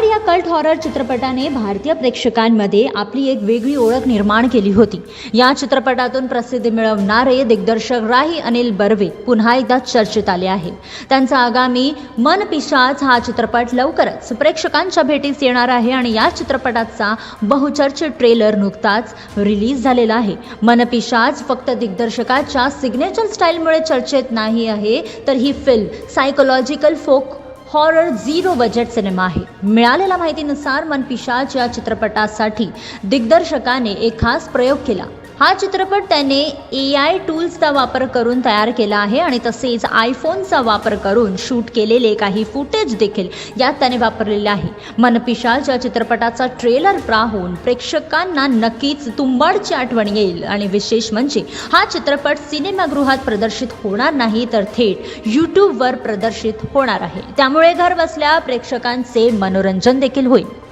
पिशाड या cult horror चित्रपटाने भारतीय प्रेक्षकांमध्ये आपली एक वेगळी ओळख निर्माण केली होती. या चित्रपटातून प्रसिद्धी मिळवणारे दिग्दर्शक राही अनिल बर्वे पुन्हा एकदा चर्चेत आले आहेत. त्यांचा आगामी मन पिशाच हा चित्रपट लवकरच प्रेक्षकांच्या भेटीस येणार आहे आणि या चित्रपटाचा बहुचर्चित ट्रेलर नुकताच रिलीज झालेला आहे. मन पिशाच फक्त दिग्दर्शकाच्या सिग्नेचर स्टाईलमुळे चर्चेत नाही आहे, तर ही film psychological folk horror zero budget cinema आहे. मिळालेल्या माहितीनुसार मन पिशाच या चित्रपटासाठी दिग्दर्शकाने एक खास प्रयोग केला. हा चित्रपट त्याने AI टूल्सचा वापर करून तयार केला आहे आणि तसेच आयफोनचा वापर करून शूट केलेले काही फुटेज देखील यात त्याने वापरलेले आहे. मन पिशाच या चित्रपटाचा ट्रेलर पाहून प्रेक्षकांना नक्कीच तुंबाडची आठवण येईल आणि विशेष म्हणजे हा चित्रपट सिनेमागृहात प्रदर्शित होणार नाही, तर थेट YouTubeवर प्रदर्शित होणार आहे. त्यामुळे घर बसल्या प्रेक्षकांचे मनोरंजन देखील होईल.